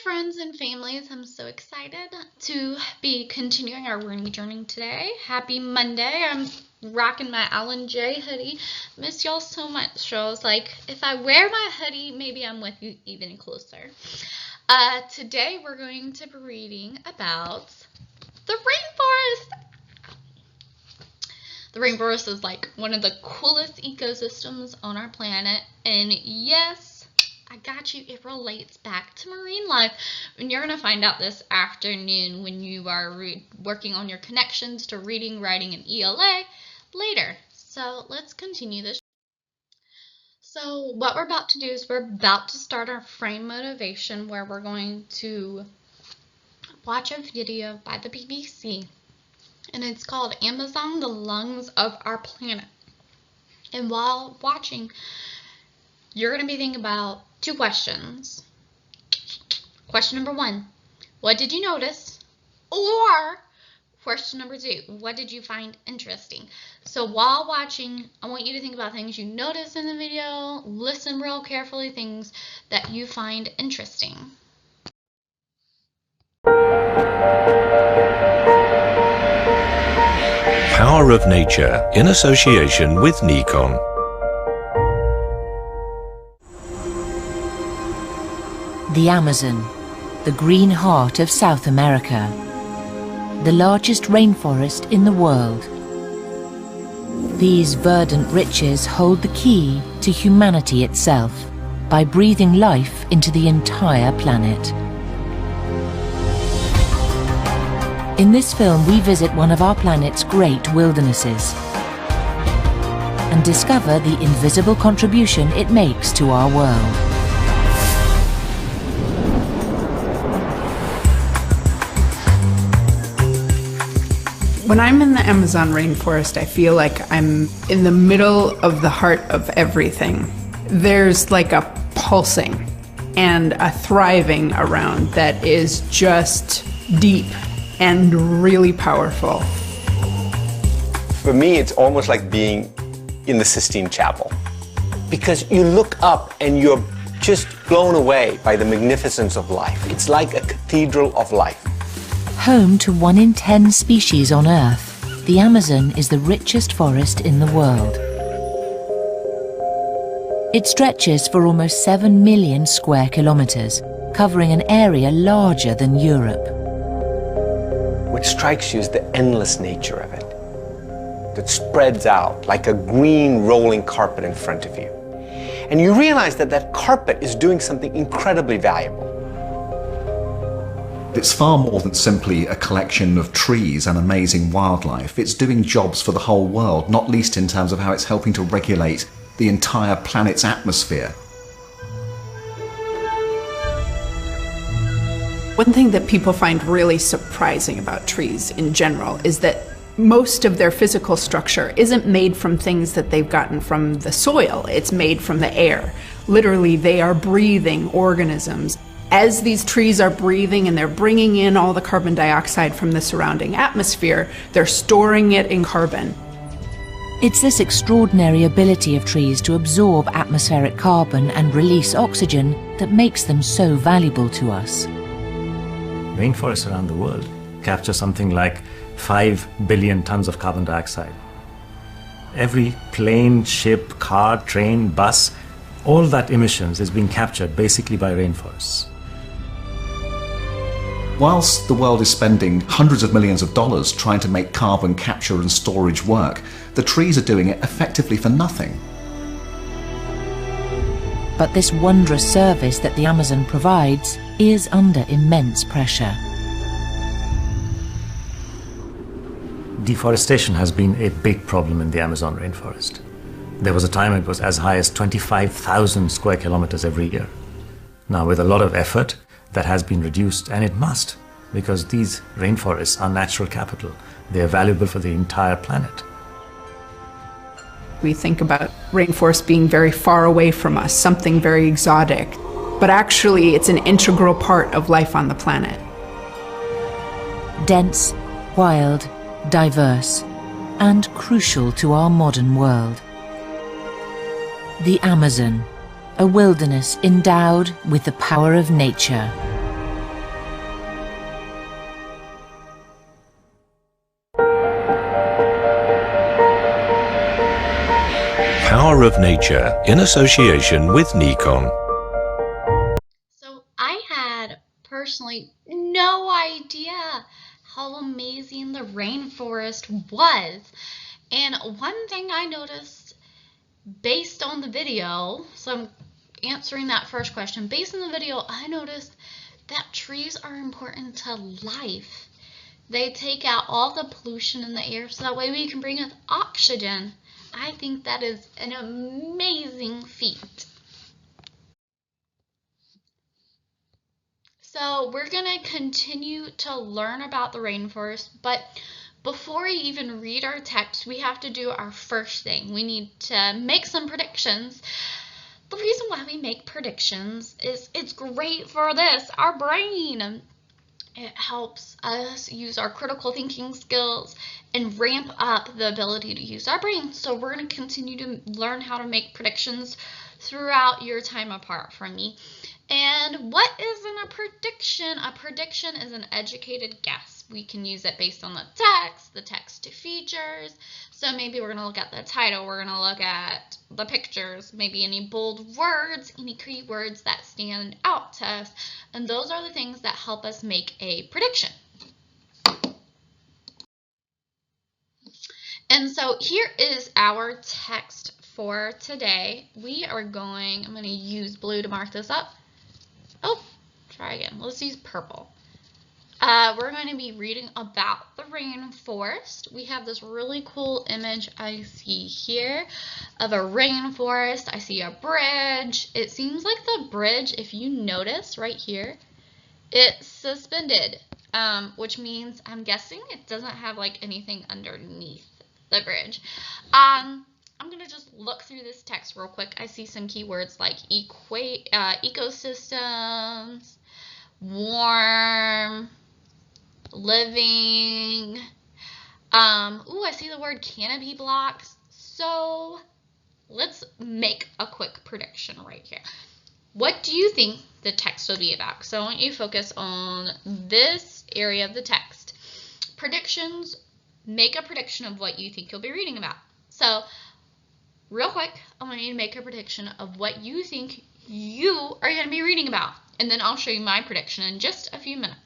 friends and families. I'm so excited to be continuing our learning journey today. Happy Monday. I'm rocking my Alan J hoodie. Miss y'all so much. So I was like, if I wear my hoodie, maybe I'm with you even closer. Today we're going to be reading about the rainforest. The rainforest is like one of the coolest ecosystems on our planet, and yes, I got you, it relates back to marine life. And you're going to find out this afternoon when you are working on your connections to reading, writing, and ELA later. So let's continue this. So what we're about to do is we're about to start our frame motivation, where we're going to watch a video by the BBC. And it's called Amazon, the Lungs of Our Planet. And while watching, you're going to be thinking about two questions. Question number one, what did you notice? Or question number two, what did you find interesting? So while watching, I want you to think about things you noticed in the video, listen real carefully, things that you find interesting. Power of Nature in association with Nikon. The Amazon, the green heart of South America, the largest rainforest in the world. These verdant riches hold the key to humanity itself by breathing life into the entire planet. In this film, we visit one of our planet's great wildernesses and discover the invisible contribution it makes to our world. When I'm in the Amazon rainforest, I feel like I'm in the middle of the heart of everything. There's like a pulsing and a thriving around that is just deep and really powerful. For me, it's almost like being in the Sistine Chapel, because you look up and you're just blown away by the magnificence of life. It's like a cathedral of life. Home to 1 in 10 species on Earth, the Amazon is the richest forest in the world. It stretches for almost 7 million square kilometers, covering an area larger than Europe. What strikes you is the endless nature of it, that spreads out like a green rolling carpet in front of you. And you realize that that carpet is doing something incredibly valuable. It's far more than simply a collection of trees and amazing wildlife. It's doing jobs for the whole world, not least in terms of how it's helping to regulate the entire planet's atmosphere. One thing that people find really surprising about trees in general is that most of their physical structure isn't made from things that they've gotten from the soil. It's made from the air. Literally, they are breathing organisms. As these trees are breathing and they're bringing in all the carbon dioxide from the surrounding atmosphere, they're storing it in carbon. It's this extraordinary ability of trees to absorb atmospheric carbon and release oxygen that makes them so valuable to us. Rainforests around the world capture something like 5 billion tons of carbon dioxide. Every plane, ship, car, train, bus, all that emissions is being captured basically by rainforests. Whilst the world is spending hundreds of millions of dollars trying to make carbon capture and storage work, the trees are doing it effectively for nothing. But this wondrous service that the Amazon provides is under immense pressure. Deforestation has been a big problem in the Amazon rainforest. There was a time it was as high as 25,000 square kilometers every year. Now, with a lot of effort, that has been reduced, and it must, because these rainforests are natural capital. They are valuable for the entire planet. We think about rainforests being very far away from us, something very exotic, but actually it's an integral part of life on the planet. Dense, wild, diverse, and crucial to our modern world. The Amazon, a wilderness endowed with the power of nature. power of nature in association with Nikon. So I had personally no idea how amazing the rainforest was. And one thing I noticed based on the video, so I'm answering that first question, based on the video, I noticed that trees are important to life. They take out all the pollution in the air so that way we can breathe oxygen. I think that is an amazing feat. So we're going to continue to learn about the rainforest, but before we even read our text, we have to do our first thing. We need to make some predictions. The reason why we make predictions is it's great for this, our brain. It helps us use our critical thinking skills and ramp up the ability to use our brain. So we're going to continue to learn how to make predictions throughout your time apart from me. And what isn't a prediction? A prediction is an educated guess. We can use it based on the text to features. So maybe we're going to look at the title, we're going to look at the pictures, maybe any bold words, any keywords that stand out to us. And those are the things that help us make a prediction. And so here is our text for today. I'm going to use blue to mark this up. Oh, try again. Let's use purple. We're going to be reading about the rainforest. We have this really cool image I see here of a rainforest. I see a bridge. It seems like the bridge, if you notice right here, it's suspended, which means I'm guessing it doesn't have like anything underneath the bridge. I'm going to just look through this text real quick. I see some keywords like ecosystems, warm, living. I see the word canopy blocks. So let's make a quick prediction right here. What do you think the text will be about? So I want you to focus on this area of the text. Predictions, make a prediction of what you think you'll be reading about. So real quick, I want you to make a prediction of what you think you are going to be reading about. And then I'll show you my prediction in just a few minutes.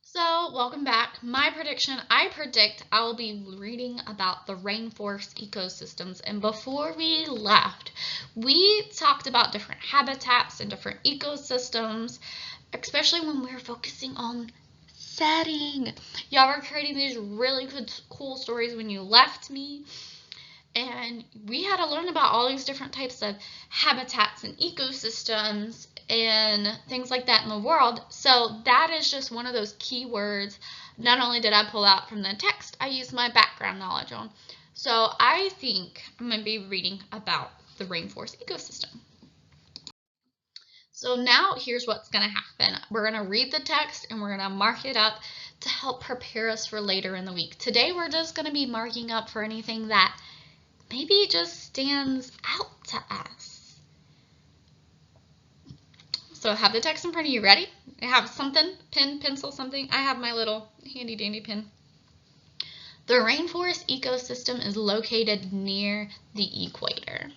So, welcome back. My prediction, I predict I will be reading about the rainforest ecosystems. And before we left, we talked about different habitats and different ecosystems, especially when we were focusing on setting. Y'all were creating these really good, cool stories when you left me. And we had to learn about all these different types of habitats and ecosystems and things like that in the world. So that is just one of those keywords. Not only did I pull out from the text, I used my background knowledge on. So I think I'm going to be reading about the rainforest ecosystem. So now here's what's going to happen. We're going to read the text and we're going to mark it up to help prepare us for later in the week. Today we're just going to be marking up for anything that maybe just stands out to us. So have the text in front of you. Ready? I have something, pen, pencil, something. I have my little handy dandy pen. The rainforest ecosystem is located near the equator.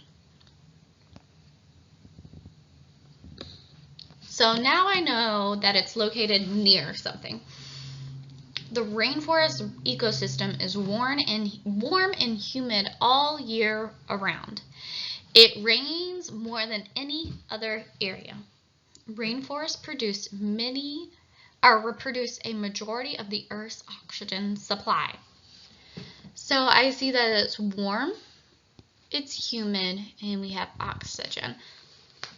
So now I know that it's located near something. The rainforest ecosystem is warm and humid all year around. It rains more than any other area. Rainforests produce a majority of the Earth's oxygen supply. So I see that it's warm, it's humid, and we have oxygen.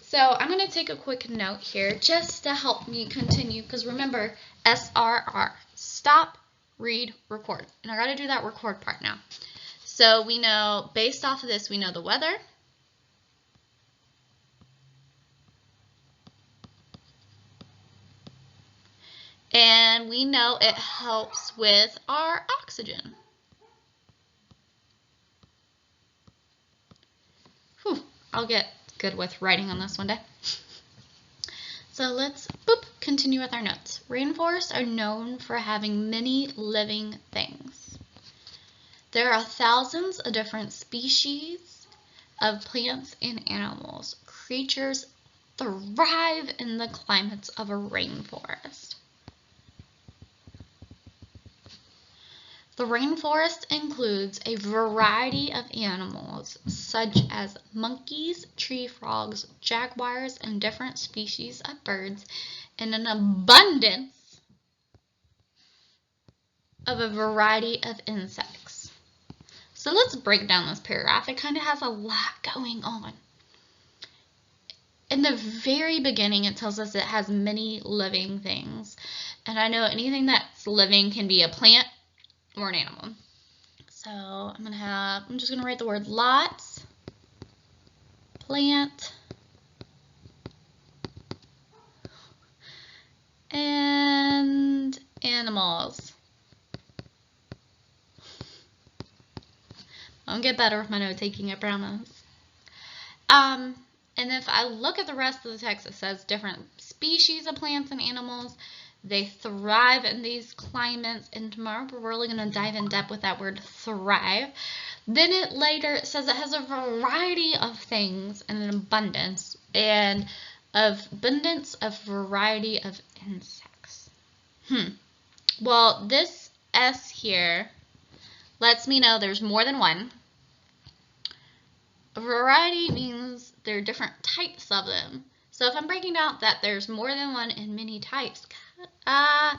So I'm going to take a quick note here just to help me continue, because remember, SRR, stop, read, record. And I got to do that record part now. So we know, based off of this, we know the weather. And we know it helps with our oxygen. Whew, I'll get good with writing on this one day. So let's continue with our notes. Rainforests are known for having many living things. There are thousands of different species of plants and animals. Creatures thrive in the climates of a rainforest. The rainforest includes a variety of animals such as monkeys, tree frogs, jaguars, and different species of birds, and an abundance of a variety of insects. So let's break down this paragraph. It kind of has a lot going on. In the very beginning, it tells us it has many living things. And I know anything that's living can be a plant or an animal. So I'm just going to write the word lots, plant, and animals. I'll get better with my note taking, I promise. And if I look at the rest of the text, it says different species of plants and animals. They thrive in these climates, and tomorrow we're really going to dive in depth with that word thrive. Then it says it has a variety of things and an abundance, and of variety of insects. Well, this S here lets me know there's more than one. A variety means there are different types of them. So if I'm breaking down that there's more than one and many types, I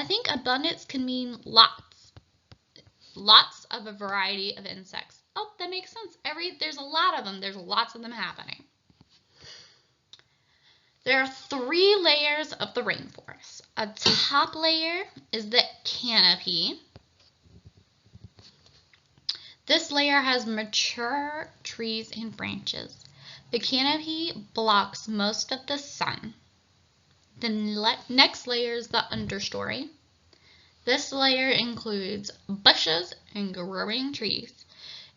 think abundance can mean lots. Lots of a variety of insects. Oh, that makes sense. There's a lot of them. There's lots of them happening. There are 3 layers of the rainforest. A top layer is the canopy. This layer has mature trees and branches. The canopy blocks most of the sun. The next layer is the understory. This layer includes bushes and growing trees.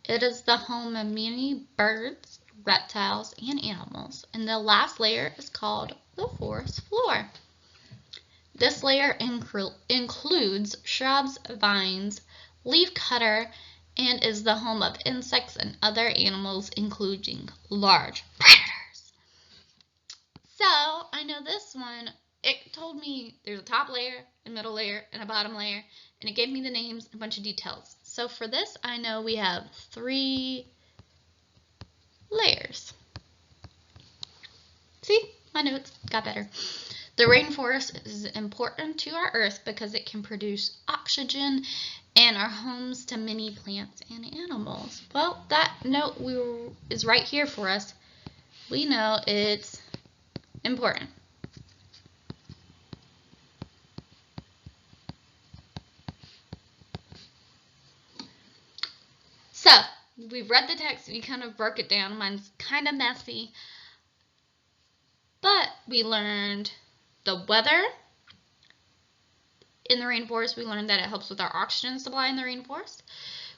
It is the home of many birds, reptiles, and animals. And the last layer is called the forest floor. This layer includes shrubs, vines, leaf cutter, and is the home of insects and other animals, including large predators. So, I know this one, it told me there's a top layer, a middle layer, and a bottom layer, and it gave me the names and a bunch of details. So for this, I know we have 3 layers. See? My notes got better. The rainforest is important to our Earth because it can produce oxygen and are homes to many plants and animals. Well, that note is right here for us. We know it's important. So, we've read the text, we kind of broke it down. Mine's kind of messy. But we learned the weather in the rainforest. We learned that it helps with our oxygen supply in the rainforest.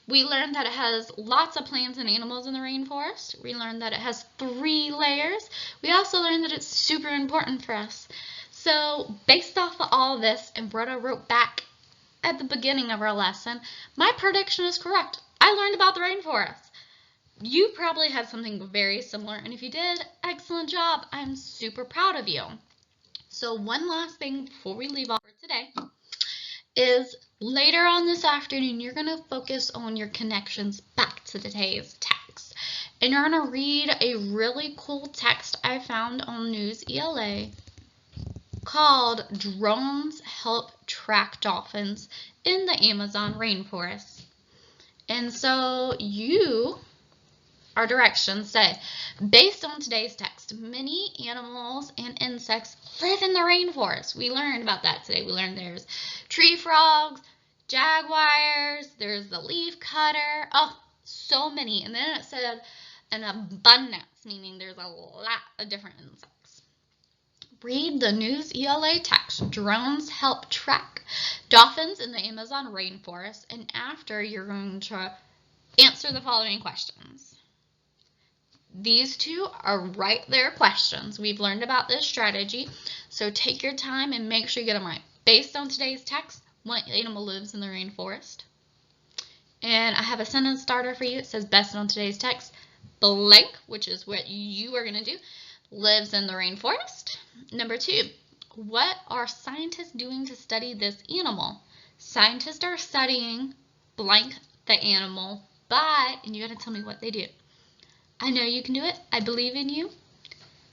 We learned that it has lots of plants and animals in the rainforest. We learned that it has 3 layers. We also learned that it's super important for us. So, based off of all this and what I wrote back at the beginning of our lesson, my prediction is correct. I learned about the rainforest. You probably had something very similar, and if you did, excellent job. I'm super proud of you. So one last thing before we leave off for today is later on this afternoon, you're going to focus on your connections back to today's text. And you're going to read a really cool text I found on News ELA called Drones Help Track Dolphins in the Amazon Rainforest. And so our directions say, based on today's text, many animals and insects live in the rainforest. We learned about that today. We learned there's tree frogs, jaguars, there's the leaf cutter. Oh, so many. And then it said an abundance, meaning there's a lot of different insects. Read the News ELA text. Drones help track dolphins in the Amazon rainforest. And after, you're going to answer the following questions. These two are right there questions. We've learned about this strategy, so take your time and make sure you get them right. Based on today's text, what animal lives in the rainforest? And I have a sentence starter for you. It says, based on today's text, blank, which is what you are going to do, lives in the rainforest. Number 2, what are scientists doing to study this animal? Scientists are studying blank the animal by, and you got to tell me what they do. I know you can do it. I believe in you.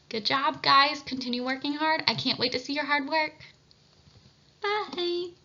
Good job, guys. Continue working hard. I can't wait to see your hard work. Bye.